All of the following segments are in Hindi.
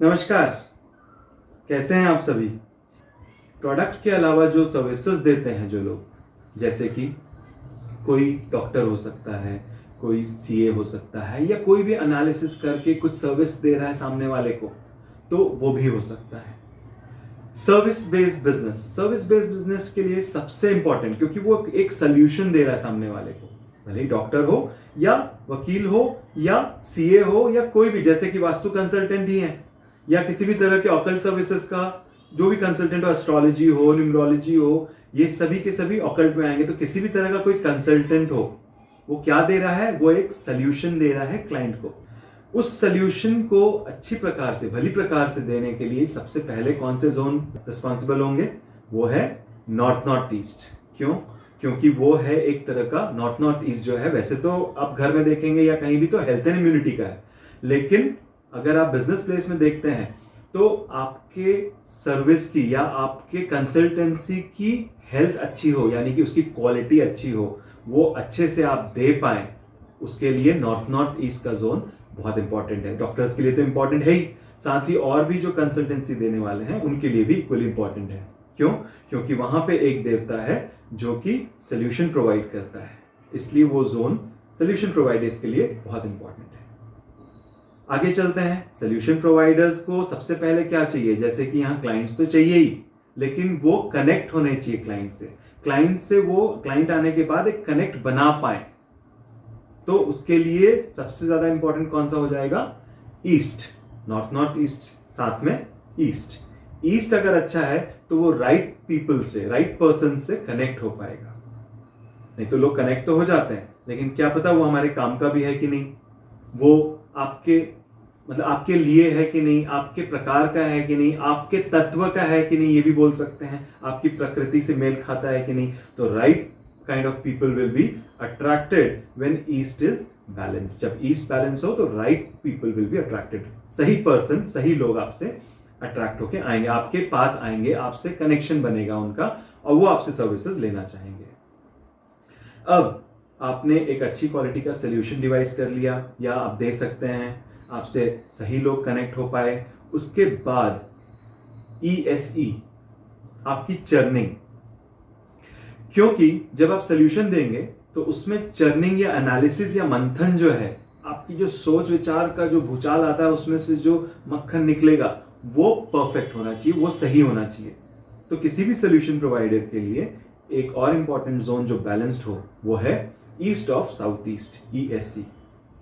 नमस्कार, कैसे हैं आप सभी। प्रोडक्ट के अलावा जो सर्विसेज देते हैं जो लोग, जैसे कि कोई डॉक्टर हो सकता है, कोई सीए हो सकता है, या कोई भी एनालिसिस करके कुछ सर्विस दे रहा है सामने वाले को, तो वो भी हो सकता है। सर्विस बेस्ड बिजनेस के लिए सबसे इंपॉर्टेंट, क्योंकि वो एक सोल्यूशन दे रहा है सामने वाले को, भले ही डॉक्टर हो या वकील हो या सीए हो या कोई भी, जैसे कि वास्तु कंसल्टेंट ही है या किसी भी तरह के ऑकल्ट सर्विसेज का जो भी कंसल्टेंट हो, एस्ट्रोलॉजी हो, न्यूमरोलॉजी हो, ये सभी के सभी ऑकल्ट में आएंगे। तो किसी भी तरह का कोई कंसल्टेंट हो, वो क्या दे रहा है, वो एक सोल्यूशन दे रहा है क्लाइंट को। उस सोल्यूशन को अच्छी प्रकार से, भली प्रकार से देने के लिए सबसे पहले कौन से जोन रिस्पॉन्सिबल होंगे, वो है नॉर्थ ईस्ट। क्यों? क्योंकि वो है एक तरह का नॉर्थ ईस्ट जो है, वैसे तो आप घर में देखेंगे या कहीं भी तो हेल्थ एंड इम्यूनिटी का है, लेकिन अगर आप बिजनेस प्लेस में देखते हैं तो आपके सर्विस की या आपके कंसल्टेंसी की हेल्थ अच्छी हो, यानी कि उसकी क्वालिटी अच्छी हो, वो अच्छे से आप दे पाए, उसके लिए नॉर्थ ईस्ट का जोन बहुत इंपॉर्टेंट है। डॉक्टर्स के लिए तो इंपॉर्टेंट है ही, साथ ही और भी जो कंसल्टेंसी देने वाले हैं उनके लिए भी इक्वली इंपॉर्टेंट है। क्यों? क्योंकि वहां पे एक देवता है जो कि सोल्यूशन प्रोवाइड करता है, इसलिए वो जोन सोल्यूशन प्रोवाइडर्स के लिए बहुत इंपॉर्टेंट है। आगे चलते हैं। सोल्यूशन प्रोवाइडर्स को सबसे पहले क्या चाहिए, जैसे कि यहाँ क्लाइंट्स तो चाहिए ही, लेकिन वो कनेक्ट होने चाहिए क्लाइंट से वो क्लाइंट आने के बाद एक कनेक्ट बना पाए। तो उसके लिए सबसे ज्यादा इंपॉर्टेंट कौन सा हो जाएगा, ईस्ट। नॉर्थ ईस्ट साथ में ईस्ट अगर अच्छा है तो वो राइट पीपल से, राइट पर्सन से कनेक्ट हो पाएगा। नहीं तो लोग कनेक्ट तो हो जाते हैं, लेकिन क्या पता वो हमारे काम का भी है कि नहीं, वो आपके लिए है कि नहीं, आपके प्रकार का है कि नहीं, आपके तत्व का है कि नहीं, ये भी बोल सकते हैं, आपकी प्रकृति से मेल खाता है कि नहीं। तो right kind of people will be attracted when east is balance. जब ईस्ट बैलेंस हो तो right people will be attracted. सही पर्सन, सही लोग आपसे अट्रैक्ट होके आएंगे, आपके पास आएंगे, आपसे कनेक्शन बनेगा उनका, और वो आपसे सर्विसेज लेना चाहेंगे। अब आपने एक अच्छी क्वालिटी का सोल्यूशन डिवाइस कर लिया, या आप दे सकते हैं, आपसे सही लोग कनेक्ट हो पाए। उसके बाद ESE, आपकी चर्निंग। क्योंकि जब आप सोल्यूशन देंगे तो उसमें चर्निंग या एनालिसिस या मंथन जो है, आपकी जो सोच विचार का जो भूचाल आता है, उसमें से जो मक्खन निकलेगा वो परफेक्ट होना चाहिए, वो सही होना चाहिए। तो किसी भी सोल्यूशन प्रोवाइडर के लिए एक और इंपॉर्टेंट जोन जो बैलेंस्ड हो, वो है east of south east, ESE,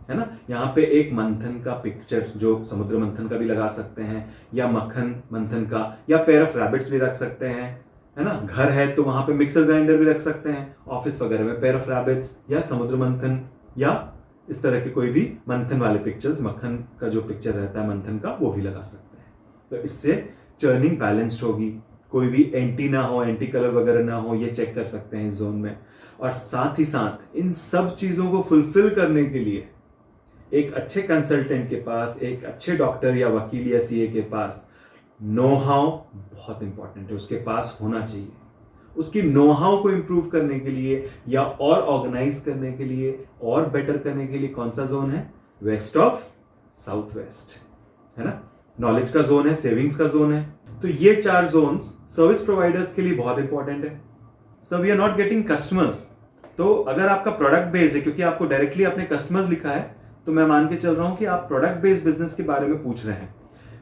है ना। यहाँ पे एक मंथन का पिक्चर, जो समुद्र मंथन का भी लगा सकते हैं, या मक्खन मंथन का, या पेयर ऑफ रैबिट्स भी रख सकते हैं, है ना। घर है तो वहां पे मिक्सर ग्राइंडर भी रख सकते हैं, ऑफिस वगैरह में पेयर ऑफ रैबिट्स या समुद्र मंथन, या इस तरह के कोई भी मंथन वाले पिक्चर्स, मक्खन का जो पिक्चर रहता है मंथन का, वो भी लगा सकते हैं। तो इससे चर्निंग बैलेंस्ड होगी, कोई भी एंटी ना हो, एंटी कलर वगैरह ना हो, ये चेक कर सकते हैं इस जोन में। और साथ ही साथ इन सब चीजों को फुलफिल करने के लिए एक अच्छे कंसल्टेंट के पास, एक अच्छे डॉक्टर या वकील या सीए के पास नो हाउ बहुत इंपॉर्टेंट है, उसके पास होना चाहिए। उसकी नो हाउ को इंप्रूव करने के लिए या और ऑर्गेनाइज करने के लिए और बेटर करने के लिए कौन सा जोन है, वेस्ट ऑफ साउथ वेस्ट, है ना। नॉलेज का जोन है, सेविंग्स का जोन है। तो ये 4 जोन्स सर्विस प्रोवाइडर्स के लिए बहुत इंपॉर्टेंट है। So we are not getting customers. तो अगर आपका प्रोडक्ट बेस्ड है, क्योंकि आपको डायरेक्टली अपने कस्टमर्स लिखा है, तो मैं मान के चल रहा हूं कि आप प्रोडक्ट बेस्ड बिजनेस के बारे में पूछ रहे हैं।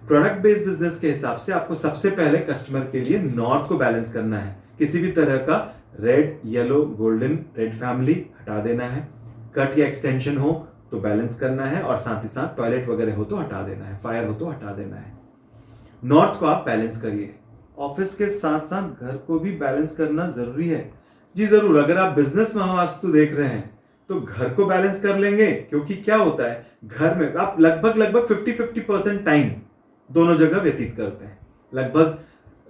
प्रोडक्ट बेस्ड बिजनेस के हिसाब से आपको सबसे पहले कस्टमर के लिए नॉर्थ को बैलेंस करना है। किसी भी तरह का red, yellow, golden, red family हटा देना है। कट या एक्सटेंशन हो तो बैलेंस करना है, और साथ ही साथ टॉयलेट वगैरह हो तो हटा देना है, फायर हो तो हटा देना है। नॉर्थ को आप बैलेंस करिए। ऑफिस के साथ साथ घर को भी बैलेंस करना जरूरी है। जी जरूर, अगर आप बिजनेस महावास्तु देख रहे हैं तो घर को बैलेंस कर लेंगे, क्योंकि क्या होता है, घर में आप लगभग 50-50% टाइम दोनों जगह व्यतीत करते हैं। लगभग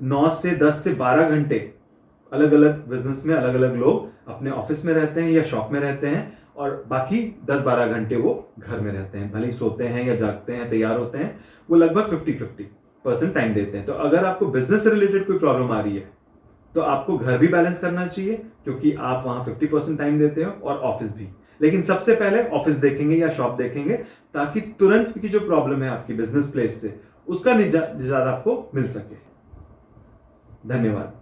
9 से 10 से 12 घंटे अलग अलग बिजनेस में अलग अलग लोग अपने ऑफिस में रहते हैं या शॉप में रहते हैं, और बाकी 10-12 घंटे वो घर में रहते हैं, भले ही सोते हैं या जागते हैं, तैयार होते हैं। वो लगभग 50-50% टाइम देते हैं। तो अगर आपको बिजनेस से रिलेटेड कोई प्रॉब्लम आ रही है तो आपको घर भी बैलेंस करना चाहिए, क्योंकि आप वहां 50% टाइम देते हो, और ऑफिस भी। लेकिन सबसे पहले ऑफिस देखेंगे या शॉप देखेंगे, ताकि तुरंत की जो प्रॉब्लम है आपकी बिजनेस प्लेस से, उसका निजात आपको मिल सके। धन्यवाद।